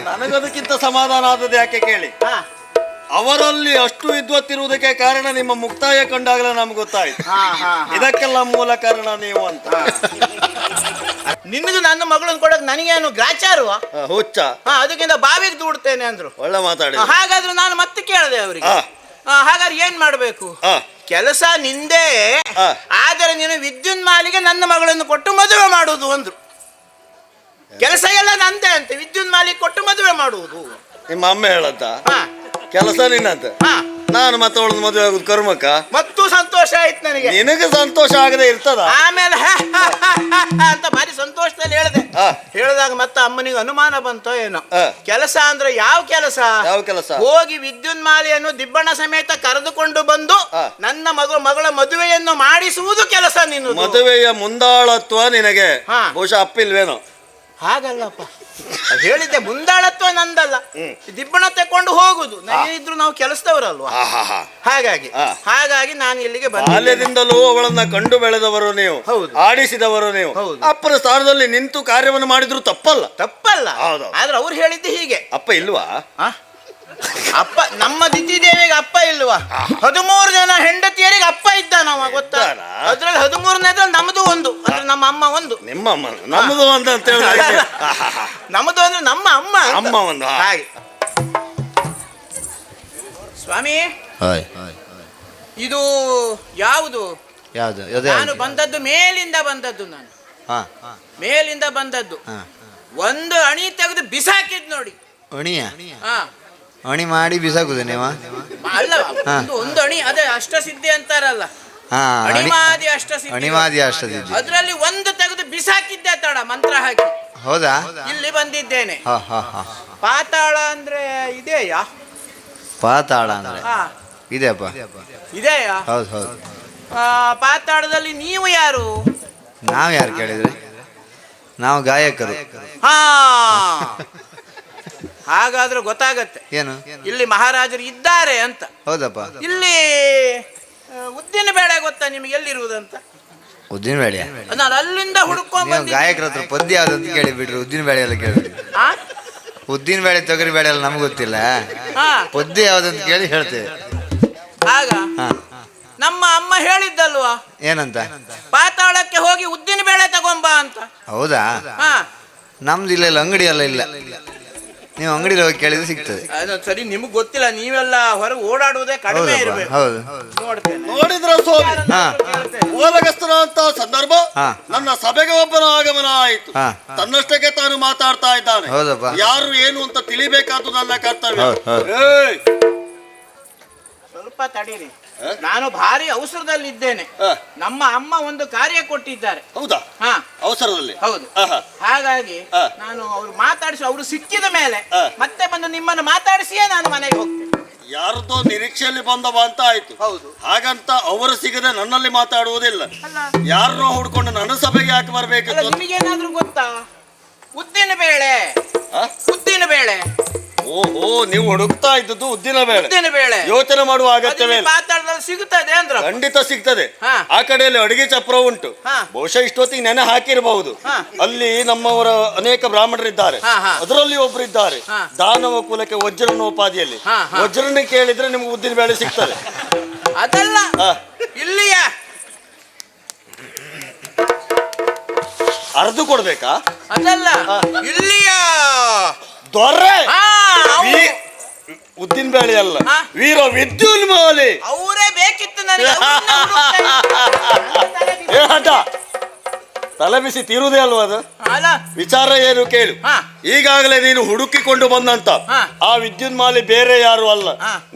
ನನಗದಕ್ಕಿಂತ ಸಮಾಧಾನ ಆದದ್ದು ಯಾಕೆ ಕೇಳಿ, ಅವರಲ್ಲಿ ಅಷ್ಟು ವಿದ್ವತ್ತಿರುವುದಕ್ಕೆ ಕಾರಣ ನಿಮ್ಮ ಮುಕ್ತಾಯ ಕಂಡಾಗಲೇ ನಮ್ಗೆ ಗೊತ್ತಾಯ್ತು. ಇದಕ್ಕೆಲ್ಲ ಮೂಲ ಕಾರಣ ನೀವು ಅಂತ. ನಿನಗೂ ನನ್ನ ಮಗಳನ್ನು ಕೊಡಕ್ ನನಗೇನು ಗ್ರಾಚಾರುವ ಹುಚ್ಚ? ಅದಕ್ಕಿಂತ ಬಾವಿಗೆ ದೂಡ್ತೇನೆ ಅಂದ್ರು. ಒಳ್ಳೆ ಮಾತಾಡಿ. ಹಾಗಾದ್ರೆ ನಾನು ಮತ್ತೆ ಕೇಳಿದೆ ಅವರಿಗೆ, ಹಾಗಾದ್ರೆ ಏನ್ ಮಾಡ್ಬೇಕು? ಕೆಲಸ ನಿಂದೇ, ಆದರೆ ನೀನು ವಿದ್ಯುನ್ಮಾಲಿಗೆ ನನ್ನ ಮಗಳನ್ನು ಕೊಟ್ಟು ಮದುವೆ ಮಾಡುವುದು ಅಂದ್ರು. ಕೆಲಸ ಎಲ್ಲ ನಂದೇ ಅಂತ, ವಿದ್ಯುನ್ಮಾಲಿಗೆ ಕೊಟ್ಟು ಮದುವೆ ಮಾಡುವುದು. ನಿಮ್ಮ ಅಮ್ಮ ಹೇಳಂತ ಕೆಲಸ ನಿನ್ನಂತ, ನಾನು ಮತ್ತೆ ಅವಳನ್ನ ಮದುವೆ ಆಗುದು ಕರ್ಮಕ್ಕ. ಮತ್ತು ಸಂತೋಷ ಆಯ್ತು ನನಗೆ. ನಿನಗೆ ಸಂತೋಷ ಆಗದೆ ಇರ್ತದ? ಆಮೇಲೆ ಅಂತ ಭಾರಿ ಸಂತೋಷದಲ್ಲಿ ಹೇಳಿದಾಗ ಮತ್ತೆ ಅಮ್ಮನಿಗೆ ಅನುಮಾನ ಬಂತೋ ಏನೋ. ಕೆಲಸ ಅಂದ್ರೆ ಯಾವ ಕೆಲಸ? ಯಾವ ಕೆಲಸ? ಹೋಗಿ ವಿದ್ಯುನ್ಮಾಲಿಯನ್ನು ದಿಬ್ಬಣ ಸಮೇತ ಕರೆದುಕೊಂಡು ಬಂದು ನನ್ನ ಮಗಳ ಮದುವೆಯನ್ನು ಮಾಡಿಸುವುದು ಕೆಲಸ ನಿನ್ನ. ಮದುವೆಯ ಮುಂದಾಳತ್ವ ನಿನಗೆ ಬಹುಶಃ ಅಪ್ಪಿಲ್ವೇನೋ? ಹಾಗಲ್ಲಪ್ಪ, ಹೇಳಿದ್ದೆ ಮುಂದಾಳತ್ವ ನಂದಲ್ಲ, ದಿಬ್ಬಣ ತಕೊಂಡು ಹೋಗುದು. ನಾವೇನಿದ್ರು ನಾವು ಕೆಲಸದವರಲ್ವಾ, ಹಾಗಾಗಿ ನಾನು ಇಲ್ಲಿಗೆ ಬಂದೆ. ಬಾಲ್ಯದಿಂದಲೂ ಅವಳನ್ನ ಕಂಡು ಬೆಳೆದವರು ನೀವು, ಆಡಿಸಿದವರು ನೀವು. ಅಪ್ಪನ ಸ್ಥಾನದಲ್ಲಿ ನಿಂತು ಕಾರ್ಯವನ್ನು ಮಾಡಿದ್ರು ತಪ್ಪಲ್ಲ. ಆದ್ರೆ ಅವ್ರು ಹೇಳಿದ್ದೆ ಹೀಗೆ. ಅಪ್ಪ ಇಲ್ವಾ? ಅಪ್ಪ ನಮ್ಮ ದಿತಿದೇವಿಗೆ ಅಪ್ಪ ಇಲ್ವಾ? 13 ಜನ ಹೆಂಡತಿಯರಿಗೆ ಅಪ್ಪ ಇದ್ದ ನಾವ, ಗೊತ್ತಾ? ಅದ್ರಲ್ಲಿ 13ನೇದ್ರಲ್ಲಿ ನಮ್ದು ಒಂದು, ಅಂದ್ರೆ ನಮ್ಮ ಅಮ್ಮ ಒಂದು. ನಿಮ್ಮ ಅಮ್ಮ ನಮ್ದು ಒಂದು ಅಂತ ಹೇಳಿ ನಮ್ದು ಅಂದ್ರೆ ನಮ್ಮ ಅಮ್ಮ ಒಂದು. ಹಾಗೆ ಸ್ವಾಮಿ, ಇದು ಯಾವುದು? ನಾನು ಬಂದದ್ದು ಮೇಲಿಂದ ಬಂದದ್ದು. ನಾನು ಮೇಲಿಂದ ಬಂದದ್ದು. ಒಂದು ಅಣಿ ತೆಗೆದು ಬಿಸಾಕಿದ್ ನೋಡಿ. ಅಣಿ ಮಾಡಿ ಬಿಸಾಕುದ ನೀವು? ಅಲ್ಲ, ಒಂದು ಅಣಿ, ಅದೇ ಅಷ್ಟಸಿದ್ಧಿ ಅಂತಾರಲ್ಲ, ಅಣಿಮಾದಿ ಅಷ್ಟಸಿದ್ಧಿ. ಅದರಲ್ಲಿ ಒಂದು ತೆಗೆದು ಬಿಸಾಕಿದ್ದೆ ತಡ, ಮಂತ್ರ ಹಾಕಿ. ಹೌದಾ? ಇಲ್ಲಿ ಬಂದಿದ್ದೇನೆ. ಪಾತಾಳ ಅಂದ್ರೆ ಇದೆಯಾ? ಪಾತಾಳ ಅಂದ್ರೆ ಇದೆಯಪ್ಪ, ಇದೆಯಾ? ಹೌದು ಹೌದು. ಪಾತಾಳದಲ್ಲಿ ನೀವು ಯಾರು? ನಾವು ಯಾರು ಕೇಳಿದ್ರೆ ನಾವು ಗಾಯಕರು. ಹಾಗಾದ್ರೆ ಗೊತ್ತಾಗತ್ತೆ ಏನು ಇಲ್ಲಿ ಮಹಾರಾಜರು ಇದ್ದಾರೆ ಅಂತ. ಹೌದಪ್ಪ. ಇಲ್ಲಿ ಉದ್ದಿನ ಬೇಳೆ ಗೊತ್ತಾ ನಿಮ್ಗೆ ಎಲ್ಲಿರುವುದಂತ? ಉದ್ದಿನ ಬೇಳೆ ನಾನು ಅಲ್ಲಿಂದ ಹುಡುಕೊಂಡ್ ಬಂದ. ಗಾಯಕರ ಹತ್ರ ಪದ್ಯ ಯಾವ್ದಂತ ಕೇಳಿ ಬಿಡ್ರಿ, ಉದ್ದಿನ ಬೇಳೆ ಎಲ್ಲ ಕೇಳಿ. ಉದ್ದಿನ ಬೇಳೆ ತೊಗರಿ ಬೇಳೆ ಎಲ್ಲ ನಮ್ಗೆ ಗೊತ್ತಿಲ್ಲ, ಪದ್ಯ ಯಾವ್ದಂತ ಕೇಳಿ ಹೇಳ್ತೇವೆ. ಆಗ ನಮ್ಮ ಅಮ್ಮ ಹೇಳಿದ್ದಲ್ವಾ, ಏನಂತ? ಪಾತಾಳಕ್ಕೆ ಹೋಗಿ ಉದ್ದಿನ ಬೇಳೆ ತಗೊಂಬ ಅಂತ. ಹೌದಾ? ನಮ್ದು ಇಲ್ಲ, ಅಂಗಡಿ ಎಲ್ಲ ಇಲ್ಲ. ನೀವು ಅಂಗಡಿಲಿ ಹೋಗಿ ಕೇಳಿದ್ರೆ ಸಿಗ್ತದೆ. ಸರಿ, ನಿಮ್ಗೆ ಗೊತ್ತಿಲ್ಲ, ನೀವೆಲ್ಲ ಹೊರಗೆ ಓಡಾಡುವುದೇ ಕಡಿಮೆ ಇರಬೇಕು. ಹೌದು. ನೋಡಿದ್ರ ಸ್ವಾಮಿ, ಓಲಗಸ್ತನ ಸಂದರ್ಭ ನನ್ನ ಸಭೆಗೆ ಒಬ್ಬನ ಆಗಮನ ಆಯಿತು. ತನ್ನಷ್ಟಕ್ಕೆ ತಾನು ಮಾತಾಡ್ತಾ ಇದ್ದಾನೆ. ಹೌದಪ್ಪ. ಯಾರು ಏನು ಅಂತ ತಿಳಿಬೇಕಾದ್ದು ನನ್ನ ಕರ್ತವ್ಯ. ಸ್ವಲ್ಪ ತಡೀರಿ, ನಾನು ಭಾರಿ ಅವಸರದಲ್ಲಿದ್ದೇನೆ. ನಮ್ಮ ಅಮ್ಮ ಒಂದು ಕಾರ್ಯ ಕೊಟ್ಟಿದ್ದಾರೆ. ಹೌದಾ? ಅವಸರದಲ್ಲಿ? ಹೌದು. ಹಾಗಾಗಿ ನಾನು ಅವ್ರು ಮಾತಾಡಿಸಿ, ಅವರು ಸಿಕ್ಕಿದ ಮೇಲೆ ಮತ್ತೆ ಬಂದು ನಿಮ್ಮನ್ನು ಮಾತಾಡಿಸಿಯೇ ನಾನು ಮನೆಗೆ ಹೋಗ್ತೇನೆ. ಯಾರದೋ ನಿರೀಕ್ಷೆಯಲ್ಲಿ ಬಂದವ ಅಂತ ಆಯ್ತು. ಹೌದು. ಹಾಗಂತ ಅವರು ಸಿಗದೆ ನನ್ನಲ್ಲಿ ಮಾತಾಡುವುದಿಲ್ಲ. ಯಾರನ್ನೋ ಹುಡ್ಕೊಂಡು ನನ್ನ ಸಭೆಗೆ ಯಾಕೆ ಬರ್ಬೇಕು? ನಿಮಗೇನಾದ್ರೂ ಗೊತ್ತಾ? ಉದ್ದಿನ ಬೇಳೆ, ಉದ್ದಿನ ಬೇಳೆ. ಓಹೋ, ನೀವು ಹುಡುಕ್ತಾ ಇದ್ದದ್ದು ಉದ್ದಿನ ಬೇಳೆ. ಉದ್ದಿನ ಬೇಳೆ ಯೋಚನೆ ಮಾಡುವ ಅಗತ್ಯವೇ ಮಾತಾಡಿದ್ರೆ ಸಿಗುತ್ತದೆ ಅಂದ್ರೆ? ಖಂಡಿತ ಸಿಗ್ತದೆ. ಆ ಕಡೆಯಲ್ಲಿ ಅಡಿಗೆ ಚಪ್ರ ಉಂಟು, ಬಹುಶಃ ಇಷ್ಟೊತ್ತಿಗೆ ನೆನೆ ಹಾಕಿರಬಹುದು. ಅಲ್ಲಿ ನಮ್ಮವರ ಅನೇಕ ಬ್ರಾಹ್ಮಣರಿದ್ದಾರೆ, ಅದರಲ್ಲಿ ಒಬ್ಬರಿದ್ದಾರೆ ದಾನವ ಕುಲಕ್ಕೆ ವಜ್ರನೋಪಾದಿಯಲ್ಲಿ. ವಜ್ರನ ಕೇಳಿದ್ರೆ ನಿಮ್ಗೆ ಉದ್ದಿನ ಬೇಳೆ ಸಿಗ್ತದೆ. ಅದಲ್ಲ, ಇಲ್ಲಿಯ ಅರ್ದು ಕೊಡ್ಬೇಕಾ? ಅದಲ್ಲ, ಇಲ್ಲಿಯ ದೊರೆ ಉದ್ದಿನ ಬೇಳೆ ಅಲ್ಲ, ವೀರ ವಿದ್ಯುನ್ಮಾಲಿ ಅವರೇ ಬೇಕಿತ್ತು ನನಗೆ. ತಲೆ ಬಿಸಿ ತೀರುವುದೇ ಅಲ್ವಾ ಅದು? ವಿಚಾರ ಏನು ಕೇಳು. ಈಗಾಗಲೇ ನೀನು ಹುಡುಕಿಕೊಂಡು ಬಂದಂತ ಆ ವಿದ್ಯುನ್ಮಾಲಿ ಬೇರೆ ಯಾರು ಅಲ್ಲ,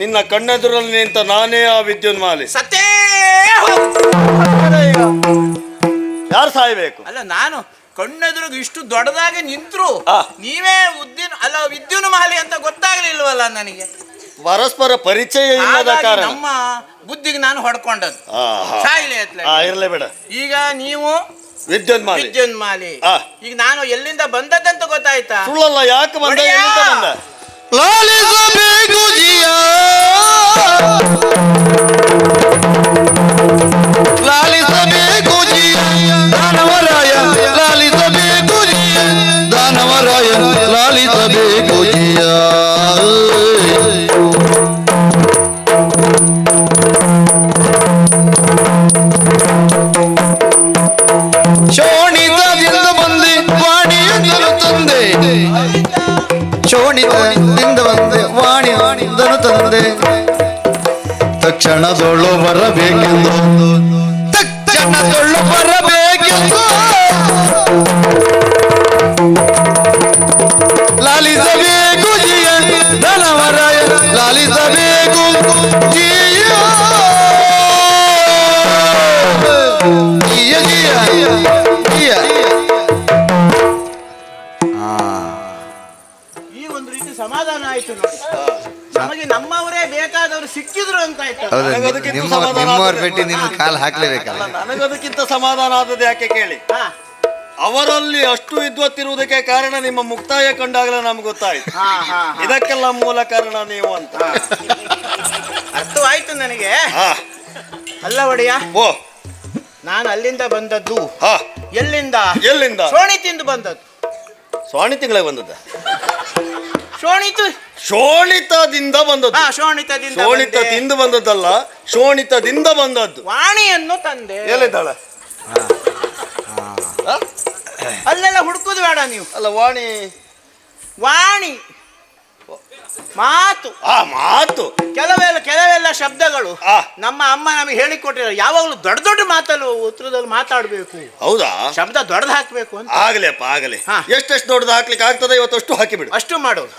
ನಿನ್ನ ಕಣ್ಣೆದುರಲ್ಲಿ ನಿಂತ ನಾನೇ ಆ ವಿದ್ಯುನ್ಮಾಲಿ. ಯಾರು ಸಾಯ್ಬೇಕು? ಅಲ್ಲ, ನಾನು ಕಣ್ಣೆದುರಿಗೆ ಇಷ್ಟು ದೊಡ್ಡದಾಗಿ ನಿಂತ್ರು ನೀವೇ ವಿದ್ಯುನ್ಮಾಲಿ ಅಂತ ಗೊತ್ತಾಗ್ಲಿಲ್ವಲ್ಲ ನನಗೆ. ಪರಸ್ಪರ ಪರಿಚಯ ಇಲ್ಲದ ಕಾರಣ ನಮ್ಮ ಬುದ್ಧಿಗೆ ನಾನು ಹೊಡ್ಕೊಂಡದ್ದು. ಸಾಯಿಲೆ ಇರ್ಲೇ ಬೇಡ. ಈಗ ನೀವು ವಿದ್ಯುನ್ಮಾಲಿ. ಈಗ ನಾನು ಎಲ್ಲಿಂದ ಬಂದದ್ದಂತ ಗೊತ್ತಾಯ್ತಾ? ಸುಳ್ಳಲ್ಲ, ಯಾಕೆ ಬಂದ? ಲಾಲಿಸಬೇಕು ಜಿಯ, ಲಾಲಿಸಬೇಕು ಜಿಯ, ದಾನವರಾಯ ಲಾಲಿಸ ತಕ್ಷಣದೊಳ್ಳು ಬರಬೇಕೆಂದು ತಕ್ಷಣದೊಳ್ಳು ಬರಬೇಕೆಂದು ಲಾಲಿಸಬೇಕು ಜಿಯ ಧನವರಾಯ ಲಾಲಿಸಬೇಕು ಜಿಯ ಜಿಯ ಜಿಯ ಜಿಯ. ಈ ಒಂದು ರೀತಿ ಸಮಾಧಾನ ಆಯ್ತು ನೋಡಿ. ನಮಗೆ ನಮ್ಮವರೇ ಬೇಕಾದವರು ಸಿಕ್ಕಿದ್ರು ಅಂತ ಆಯ್ತು. ನಿಮ್ಮವ್ರ ಭೇಟಿ ನಿಮ್ಮ ಕಾಲು ಹಾಕ್ಲೇಬೇಕಲ್ಲ. ನನಗದಕ್ಕಿಂತ ಸಮಾಧಾನ ಆದದ್ದು ಯಾಕೆ ಕೇಳಿ, ಅವರಲ್ಲಿ ಅಷ್ಟು ವಿದ್ವತ್ತಿರುವುದಕ್ಕೆ ಕಾರಣ ನಿಮ್ಮ ಮುಕ್ತಾಯ ಕಂಡಾಗಲೇ ನಮ್ಗೆ ಗೊತ್ತಾಯ್ತು. ಇದಕ್ಕೆಲ್ಲ ಮೂಲ ಕಾರಣ ನೀವು ಅಂತ ಅರ್ಥವಾಯ್ತು ನನಗೆ. ಅಲ್ಲ ಒಡೆಯ, ಓ ನಾನು ಅಲ್ಲಿಂದ ಬಂದದ್ದು. ಎಲ್ಲಿಂದ? ಎಲ್ಲಿಂದ? ಶೋಣಿ ತಿಂದು ಬಂದದ್ದು. ಸ್ವಾಣಿ ತಿಂಗಳಿಗೆ ಬಂದದ್ದ? ಶೋಣಿತದಿಂದ ಬಂದದ್ದು. ಶೋಣಿತ ತಿಂದು ಬಂದದ್ದಲ್ಲ, ಶೋಣಿತದಿಂದ ಬಂದದ್ದು. ವಾಣಿಯನ್ನು ತಂದೆ. ಎಲ್ಲಿದ್ದಾಳೆ? ಅಲ್ಲೆಲ್ಲ ಹುಡುಕುದು ಬೇಡ ನೀವು. ಅಲ್ಲ, ವಾಣಿ ಮಾತು ಮಾತು ಕೆಲವೆಲ್ಲ ಶಬ್ದಗಳು ನಮ್ಮ ಅಮ್ಮ ನಮಗೆ ಹೇಳಿಕೊಟ್ಟಿದ್ದಾರೆ. ಯಾವಾಗಲೂ ದೊಡ್ಡ ದೊಡ್ಡ ಮಾತಲ್ಲಿ ಉತ್ತರದಲ್ಲಿ ಮಾತಾಡ್ಬೇಕು. ಹೌದಾ? ಶಬ್ದ ದೊಡ್ಡದು ಹಾಕ್ಬೇಕು ಅಂತ. ಆಗ್ಲೇಪ್ಪ ಆಗಲಿ. ಎಷ್ಟೆಷ್ಟು ದೊಡ್ಡದು ಹಾಕ್ಲಿಕ್ಕೆ ಆಗ್ತದೆ ಇವತ್ತು ಅಷ್ಟು ಹಾಕಿಬಿಡು. ಅಷ್ಟು ಮಾಡೋದು.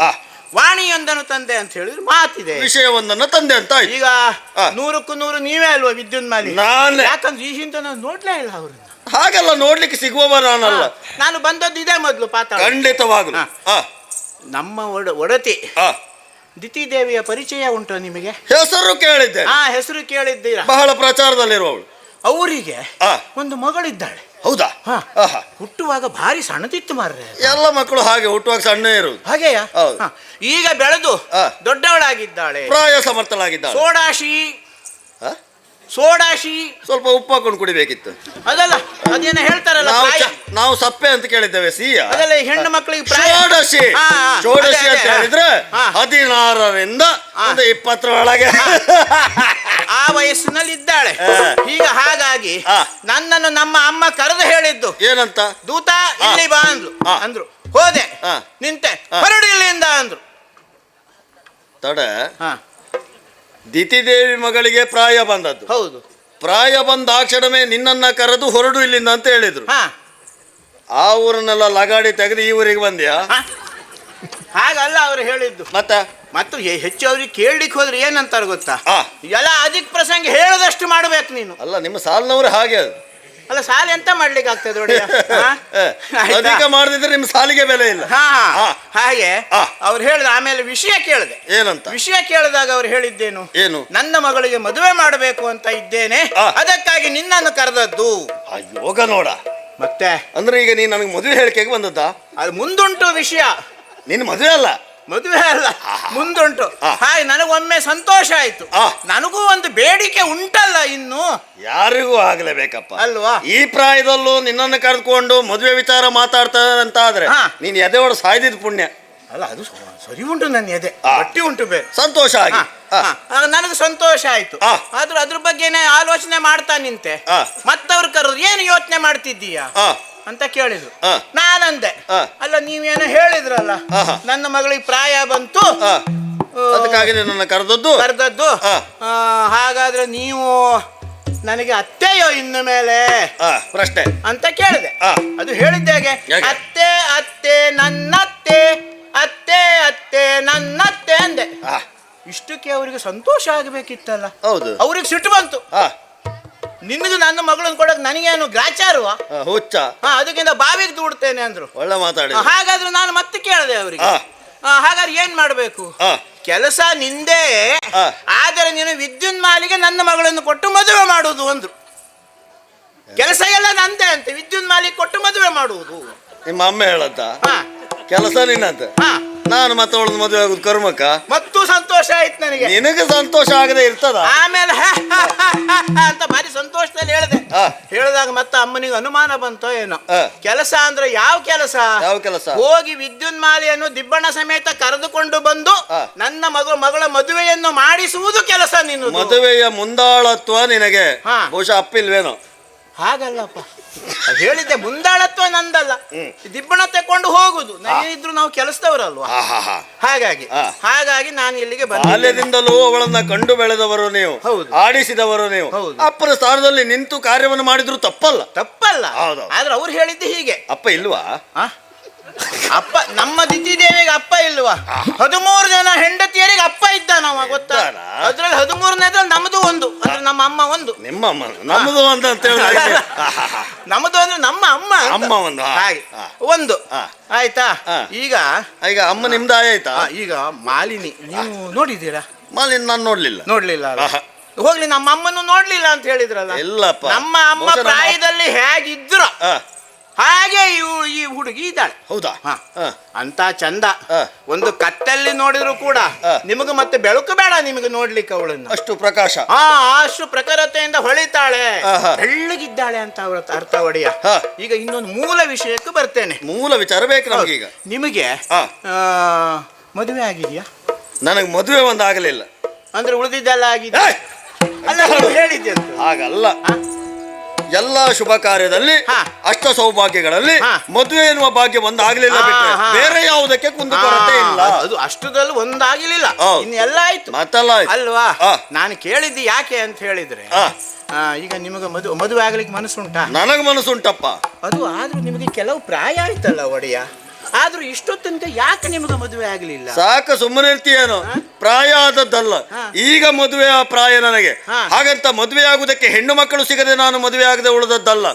ವಾಣಿಯೊಂದನ್ನು ತಂದೆ ಅಂತ ಹೇಳಿದ್ರೆ ಮಾತಿದೆ, ವಿಷಯವೊಂದನ್ನು ತಂದೆ ಅಂತ. ಈಗ 100ಕ್ಕೂ 100 ನೀವೇ ಅಲ್ವಾ ವಿದ್ಯುನ್ ಮಾಲಿ? ನಾನೇ. ಯಾಕಂದ್ರೆ ಈ ಹಿಂದೆ ನಾನು ನೋಡ್ಲೇ ಇಲ್ಲ ಅವ್ರನ್ನ. ಹಾಗೆಲ್ಲ ನೋಡ್ಲಿಕ್ಕೆ ಸಿಗುವವ ನಾನಲ್ಲ. ನಾನು ಬಂದದ್ದು ಇದೇ ಮೊದಲು ಪಾತಾಳ. ಖಂಡಿತವಾಗಲು. ನಮ್ಮ ಒಡತಿ ದಿತಿದೇವಿಯ ಪರಿಚಯ ಉಂಟು ನಿಮಗೆ? ಹೆಸರು ಕೇಳಿದ್ದೆ. ಹೆಸರು ಕೇಳಿದ್ದೀರಾ? ಬಹಳ ಪ್ರಚಾರದಲ್ಲಿರುವವಳು. ಅವರಿಗೆ ಒಂದು ಮಗಳಿದ್ದಾಳೆ. ಹೌದಾ? ಹುಟ್ಟುವಾಗ ಭಾರಿ ಸಣ್ಣದಿತ್ತು ಮಾರ್ರೆ. ಎಲ್ಲ ಮಕ್ಕಳು ಹಾಗೆ ಹುಟ್ಟುವಾಗ ಸಣ್ಣ ಇರುವುದು. ಹಾಗೆಯ? ಈಗ ಬೆಳೆದು ದೊಡ್ಡವಳಾಗಿದ್ದಾಳೆ, ಪ್ರಾಯ ಸಮರ್ಥಳಾಗಿದ್ದಾಳೆ. ಸೋಡಾಶಿ ಸ್ವಲ್ಪ ಉಪ್ಪು ಹಾಕೊಂಡು ಕುಡಿಬೇಕಿತ್ತು. ಅದಲ್ಲ, ಅದೇನ ಹೇಳ್ತಾರಲ್ಲ, ನಾವು ಸಪ್ಪೆ ಅಂತ ಕೇಳಿದ್ದೇವೆ. ಸಿಹಿಯ ಅದಲ್ಲ, ಹೆಣ್ಣು ಮಕ್ಕಳಿಗೆ ಷೋಡಶಿ ಅಂತ ಹೇಳಿದ್ರೆ 16ರಿಂದ 20 ಒಳಗೆ ಆ ವಯಸ್ಸಿನಲ್ಲಿ ಇದ್ದಾಳೆ. ಈಗ ಹಾಗಾಗಿ ನನ್ನನ್ನು ನಮ್ಮ ಅಮ್ಮ ಕರೆದು ಹೇಳಿದ್ದು ಏನಂತ? ದೂತ ಇಲ್ಲಿ ಬಾ ಅಂದ್ರು. ಹೋದೆ, ನಿಂತೆ, ಹೊರಡು ಇಲ್ಲಿಂದ ಅಂದ್ರು. ತಡ ದಿತಿದೇವಿ ಮಗಳಿಗೆ ಪ್ರಾಯ ಬಂದದ್ದು. ಹೌದು. ಪ್ರಾಯ ಬಂದ ಆ ಕ್ಷಣವೇ ನಿನ್ನನ್ನ ಕರೆದು ಹೊರಡು ಇಲ್ಲಿಂದ ಅಂತ ಹೇಳಿದ್ರು. ಆ ಊರನ್ನೆಲ್ಲ ಲಗಾಡಿ ತೆಗೆದು ಈ ಊರಿಗೆ ಬಂದ್ಯಾ? ಹಾಗಲ್ಲ ಅವರು ಹೇಳಿದ್ದು. ಮತ್ತು ಹೆಚ್ಚು ಅವ್ರಿಗೆ ಕೇಳಲಿಕ್ಕೆ ಹೋದ್ರೆ ಏನಂತಾರೆ ಗೊತ್ತಾ? ಎಲ್ಲ ಅದಕ್ಕೆ ಪ್ರಸಂಗ ಹೇಳದಷ್ಟು ಮಾಡ್ಬೇಕು ನೀನು. ಅಲ್ಲ, ನಿಮ್ಮ ಸಾಲಿನವ್ರು ಹಾಗೆ. ಅಲ್ಲ, ಸಾಲ ಎಂತ ಮಾಡ್ಲಿಕ್ಕೆ ಆಗ್ತದೆ ನೋಡಿ. ಅಧಿಕ ಮಾಡದಿದ್ರೆ ನಿಮ್ಮ ಸಾಲಿಗೆ ಬೆಲೆ ಇಲ್ಲ. ಹಾಗೆ ಅವ್ರು ಹೇಳಿದ. ಆಮೇಲೆ ವಿಷಯ ಕೇಳಿದೆ. ಏನಂತ? ವಿಷಯ ಕೇಳಿದಾಗ ಅವ್ರು ಹೇಳಿದ್ದೇನು? ಏನು? ನನ್ನ ಮಗಳಿಗೆ ಮದುವೆ ಮಾಡಬೇಕು ಅಂತ ಇದ್ದೇನೆ, ಅದಕ್ಕಾಗಿ ನಿನ್ನನ್ನು ಕರೆದದ್ದು. ಯೋಗ ನೋಡ. ಮತ್ತೆ ಅಂದ್ರೆ ಈಗ ನೀನ್ ನನಗೆ ಮದುವೆ ಹೇಳಿಕೆಗೆ ಬಂದದ್ದ? ಅದು ಮುಂದುಂಟು ವಿಷಯ. ನಿನ್ನ ಮದುವೆ ಅಲ್ಲ? ಮದುವೆ ಅಲ್ಲ, ಮುಂದುಂಟು. ಹಾಗೆ ನನಗೊಮ್ಮೆ ಸಂತೋಷ ಆಯ್ತು. ನನಗೂ ಒಂದು ಬೇಡಿಕೆ ಉಂಟಲ್ಲ ಇನ್ನು. ಯಾರಿಗೂ ಆಗ್ಲೇಬೇಕಪ್ಪ ಅಲ್ವಾ? ಈ ಪ್ರಾಯದಲ್ಲೂ ನಿನ್ನನ್ನು ಕರೆದುಕೊಂಡು ಮದುವೆ ವಿಚಾರ ಮಾತಾಡ್ತಾರೆ ಅಂತ ಆದ್ರೆ ನೀನ್ ಎದೆ ಒಡ ಸಾಯ್ದಿದ್ ಪುಣ್ಯ ಅಲ್ಲ. ಅದು ಸರಿ ಉಂಟು, ನನ್ನ ಎದೆ ಗಟ್ಟಿ ಉಂಟು. ಬೇರೆ ಸಂತೋಷ ಆಗಿ ನನಗೆ ಸಂತೋಷ ಆಯ್ತು. ಆದ್ರೂ ಅದ್ರ ಬಗ್ಗೆನೇ ಆಲೋಚನೆ ಮಾಡ್ತಾ ನಿಂತೆ. ಮತ್ತವ್ರು ಕರೆದ್ರು, ಏನು ಯೋಚನೆ ಮಾಡ್ತಿದ್ದೀಯಾ ಅಂತ ಕೇಳಿದ್ರು. ನಾನಂದೆ, ಅಲ್ಲ ನೀವೇನೋ ಹೇಳಿದ್ರಲ್ಲ, ನನ್ನ ಮಗಳಿಗೆ ಪ್ರಾಯ ಬಂತು, ಅದಕ್ಕಾಗಿ ನನ್ನ ಕರೆದದ್ದು. ಹಾಗಾದ್ರೆ ನೀವು ನನಗೆ ಅತ್ತೆಯೋ ಇನ್ನು ಮೇಲೆ ಪ್ರಶ್ನೆ ಅಂತ ಕೇಳಿದೆ. ಅದು ಹೇಳಿದ್ದೇಗೆ? ಅತ್ತೆ ಅತ್ತೆ ನನ್ನತ್ತೆ, ಅತ್ತೆ ಅತ್ತೆ ನನ್ನತ್ತೆ ಅಂದೆ. ಇಷ್ಟಕ್ಕೆ ಅವರಿಗೆ ಸಂತೋಷ ಆಗಬೇಕಿತ್ತಲ್ಲ. ಹೌದು. ಅವ್ರಿಗೆ ಸಿಟ್ಟು ಬಂತು. ನಿನ್ನದು ನನ್ನ ಮಗಳನ್ನು ಕೊಡಕ್ ನನಗೇನು ಗ್ರಾಚಾರುವ ಹುಚ್ಚ? ಅದಕ್ಕಿಂತ ಬಾವಿಗೆ ದೂಡ್ತೇನೆ ಅಂದ್ರು. ಒಳ್ಳೆ ಮಾತಾಡಿ. ಹಾಗಾದ್ರೆ ನಾನು ಮತ್ತೆ ಕೇಳಿದೆ ಅವರಿಗೆ, ಹಾಗಾದ್ರೆ ಏನ್ ಮಾಡ್ಬೇಕು? ಕೆಲಸ ನಿಂದೇ, ಆದರೆ ನೀನು ವಿದ್ಯುನ್ ಮಾಲಿಗೆ ನನ್ನ ಮಗಳನ್ನು ಕೊಟ್ಟು ಮದುವೆ ಮಾಡುವುದು ಅಂದ್ರು. ಕೆಲಸ ಎಲ್ಲ ನಂದೇ ಅಂತ, ವಿದ್ಯುನ್ ಮಾಲಿಗೆ ಕೊಟ್ಟು ಮದುವೆ ಮಾಡುವುದು. ನಿಮ್ಮ ಅಮ್ಮ ಹೇಳಂತ ಕೆಲಸ ನಿನ್ನಂತ. ನಾನು ಮತ್ತೆ ಅವಳನ್ನ ಮದುವೆ ಆಗುದು ಕರ್ಮಕ್ಕ. ಮತ್ತು ಸಂತೋಷ ಆಯ್ತು ನನಗೆ. ನಿನಗೆ ಸಂತೋಷ ಆಗದೆ ಇರ್ತದ? ಆಮೇಲೆ ಅಂತ ಭಾರಿ ಸಂತೋಷದಲ್ಲಿ ಹೇಳಿದಾಗ ಮತ್ತೆ ಅಮ್ಮನಿಗೆ ಅನುಮಾನ ಬಂತೋ ಏನೋ. ಕೆಲಸ ಅಂದ್ರೆ ಯಾವ ಕೆಲಸ? ಹೋಗಿ ವಿದ್ಯುನ್ ಮಾಲಿಯನ್ನು ದಿಬ್ಬಣ ಸಮೇತ ಕರೆದುಕೊಂಡು ಬಂದು ನನ್ನ ಮಗಳ ಮದುವೆಯನ್ನು ಮಾಡಿಸುವುದು ಕೆಲಸ ನಿನ್ನ. ಮದುವೆಯ ಮುಂದಾಳತ್ವ ನಿನಗೆ ಬಹುಶಃ ಅಪ್ಪಿಲ್ವೇನೋ? ಹಾಗಲ್ಲಪ್ಪ, ಹೇಳಿದ್ದೆ ಮುಂದಾಳತ್ವ ನಂದಲ್ಲ, ದಿಬ್ಬಣ ತಕೊಂಡು ಹೋಗುದು. ಇದ್ರು ನಾವು ಕೆಲಸದವರಲ್ವಾ, ಹಾಗಾಗಿ ನಾನು ಇಲ್ಲಿಗೆ ಬಂದೆ. ಬಾಲ್ಯದಿಂದಲೂ ಅವಳನ್ನ ಕಂಡು ಬೆಳೆದವರು ನೀವು, ಹೌದು. ಆಡಿಸಿದವರು ನೀವು. ಅಪ್ಪನ ಸ್ಥಾನದಲ್ಲಿ ನಿಂತು ಕಾರ್ಯವನ್ನು ಮಾಡಿದ್ರು ತಪ್ಪಲ್ಲ. ಆದ್ರೆ ಅವ್ರು ಹೇಳಿದ್ದು ಹೀಗೆ. ಅಪ್ಪ ಇಲ್ವಾ? ಅಪ್ಪ ನಮ್ಮ ದಿತಿದೇವಿಗೆ ಅಪ್ಪ ಇಲ್ವಾ? 13 ಜನ ಹೆಂಡತಿಯರಿಗೆ ಅಪ್ಪ ಇದ್ದಾನವ, ಗೊತ್ತಾ? ಅದ್ರಲ್ಲಿ 13ನೇದ್ರಲ್ಲಿ ನಮ್ದು ಒಂದು, ಅಂದ್ರೆ ನಮ್ಮ ಅಮ್ಮ ಒಂದು. ನಿಮ್ಮ ಅಮ್ಮ ನಮ್ದು ಅಂತ ನಮ್ದು ಅಂದ್ರೆ ನಮ್ಮ ಅಮ್ಮ ಒಂದು ಹಾಗೆ ಒಂದು. ಆಯ್ತಾ? ಈಗ ಅಮ್ಮ ನಿಮ್ದು ಆಯ್ತಾ? ಈಗ ಮಾಲಿನಿ ನೀವು ನೋಡಿದ್ದೀರಾ? ಮಾಲಿನಿ ನಾನು ನೋಡ್ಲಿಲ್ಲ. ಹೋಗ್ಲಿ, ನಮ್ಮ ಅಮ್ಮನ್ನು ನೋಡ್ಲಿಲ್ಲ ಅಂತ ಹೇಳಿದ್ರಲ್ಲ. ಇಲ್ಲಪ್ಪ, ನಮ್ಮ ಅಮ್ಮ ಪ್ರಾಯದಲ್ಲಿ ಹೇಗಿದ್ರು ಹಾಗೆ ಈ ಹುಡುಗಿ ಇದ್ದಾಳೆ. ಹೌದಾ? ಅಂತ ಚಂದ. ಒಂದು ಕತ್ತಲ್ಲಿ ನೋಡಿದ್ರು ಕೂಡ ನಿಮಗೆ ಮತ್ತೆ ಬೆಳಕು ಬೇಡ ನಿಮಗೆ ನೋಡ್ಲಿಕ್ಕೆ ಅವಳನ್ನು. ಅಷ್ಟು ಪ್ರಕಾಶ, ಅಷ್ಟು ಪ್ರಖರತೆಯಿಂದ ಹೊಳಿತಾಳೆ, ಬೆಳ್ಳಗಿದ್ದಾಳೆ ಅಂತ ಅವರ ಅರ್ಥ ಒಡೆಯ. ಈಗ ಇನ್ನೊಂದು ಮೂಲ ವಿಷಯಕ್ಕೆ ಬರ್ತೇನೆ. ಮೂಲ ವಿಚಾರ ಬೇಕು ನಮಗೀಗ. ನಿಮಗೆ ಮದುವೆ ಆಗಿದೆಯಾ? ನನಗೆ ಮದುವೆ ಒಂದು ಆಗಲಿಲ್ಲ. ಅಂದ್ರೆ ಉಳಿದಿದ್ದೆಲ್ಲ ಆಗಿದೆ ಅಲ್ಲ, ಹೇಳಿದ್ದೆ ಅಂತ. ಹಾಗಲ್ಲ, ಎಲ್ಲ ಶುಭ ಕಾರ್ಯದಲ್ಲಿ ಅಷ್ಟ ಸೌಭಾಗ್ಯಗಳಲ್ಲಿ ಮದುವೆ ಎನ್ನುವ ಭಾಗ್ಯ ಒಂದಾಗಲಿಲ್ಲ ಬಿಟ್ಟರೆ ಬೇರೆ ಯಾವುದಕ್ಕೆ ಕುಂದುಕೊರತೆ ಇಲ್ಲ. ಅದು ಅಷ್ಟದಲ್ಲಿ ಒಂದಾಗಲಿಲ್ಲ, ಇನ್ನೆಲ್ಲ ಆಯ್ತು ಅಲ್ವಾ? ನಾನು ಕೇಳಿದ್ದು ಯಾಕೆ ಅಂತ ಹೇಳಿದ್ರೆ, ಈಗ ನಿಮಗೆ ಮದುವೆ ಆಗ್ಲಿಕ್ಕೆ ಮನಸ್ಸುಂಟಾ? ನನಗೆ ಮನಸ್ಸುಂಟಪ್ಪ. ಅದು ಆದ್ರೂ ನಿಮಗೆ ಕೆಲವು ಪ್ರಾಯ ಆಯ್ತಲ್ಲ ಒಡೆಯ, ಆದ್ರೂ ಇಷ್ಟೊತ್ತಂತೆ ಯಾಕೆ ನಿಮಗೆ ಮದುವೆ ಆಗಲಿಲ್ಲ? ಸಾಕು, ಸುಮ್ಮನೆ ಇರ್ತೀಯೇನೋ? ಪ್ರಾಯ ಆದದ್ದಲ್ಲ, ಈಗ ಮದುವೆಯ ಪ್ರಾಯ ನನಗೆ. ಹಾಗಂತ ಮದುವೆ ಆಗುವುದಕ್ಕೆ ಹೆಣ್ಣು ಮಕ್ಕಳು ಸಿಗದೆ ನಾನು ಮದುವೆ ಆಗದೆ ಉಳಿದದ್ದಲ್ಲ.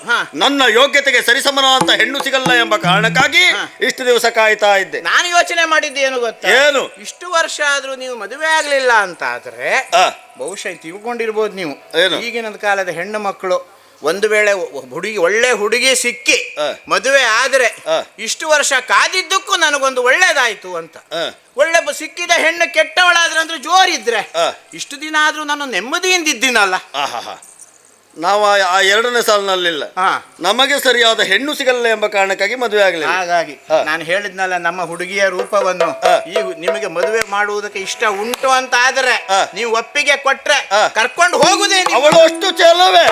ನನ್ನ ಯೋಗ್ಯತೆಗೆ ಸರಿಸಮನ ಅಂತ ಹೆಣ್ಣು ಸಿಗಲ್ಲ ಎಂಬ ಕಾರಣಕ್ಕಾಗಿ ಇಷ್ಟು ದಿವಸ ಕಾಯ್ತಾ ಇದ್ದೆ. ನಾನು ಯೋಚನೆ ಮಾಡಿದ್ದೆ ಏನು ಗೊತ್ತಾ? ಏನು? ಇಷ್ಟು ವರ್ಷ ಆದ್ರೂ ನೀವು ಮದುವೆ ಆಗ್ಲಿಲ್ಲ ಅಂತ ಆದ್ರೆ ಬಹುಶಃ ತಿಳ್ಕೊಂಡಿರ್ಬೋದು ನೀವು, ಈಗಿನ ಕಾಲದ ಹೆಣ್ಣು ಮಕ್ಕಳು ಒಂದು ವೇಳೆ ಒಳ್ಳೆ ಹುಡುಗಿ ಸಿಕ್ಕಿ ಮದುವೆ ಆದ್ರೆ ಇಷ್ಟು ವರ್ಷ ಕಾದಿದ್ದಕ್ಕೂ ನನಗೊಂದು ಒಳ್ಳೇದಾಯ್ತು ಅಂತ. ಒಳ್ಳೆ ಸಿಕ್ಕಿದ ಹೆಣ್ಣು ಕೆಟ್ಟವಳಾದ್ರೆ ಅಂದ್ರೆ ಜೋರಿದ್ರೆ ಇಷ್ಟು ದಿನ ಆದ್ರೂ ನಾನು ನೆಮ್ಮದಿಯಿಂದ ಇದ್ದೀನಲ್ಲ. ನಾವು ಆ ಎರಡನೇ ಸಾಲಿನಲ್ಲಿಲ್ಲ, ನಮಗೆ ಸರಿಯಾದ ಹೆಣ್ಣು ಸಿಗಲ್ಲ ಎಂಬ ಕಾರಣಕ್ಕಾಗಿ ಮದುವೆ ಆಗಲಿಲ್ಲ. ಹಾಗಾಗಿ ನಾನು ಹೇಳಿದ್ನಲ್ಲ, ನಮ್ಮ ಹುಡುಗಿಯ ರೂಪವನ್ನು ಈ ನಿಮಗೆ ಮದುವೆ ಮಾಡುವುದಕ್ಕೆ ಇಷ್ಟ ಉಂಟು ಅಂತ ಆದ್ರೆ ನೀವು ಒಪ್ಪಿಗೆ ಕೊಟ್ರೆ ಕರ್ಕೊಂಡು ಹೋಗುದೇ. ಅವಳು ಅಷ್ಟು ಚೆಲುವೆ.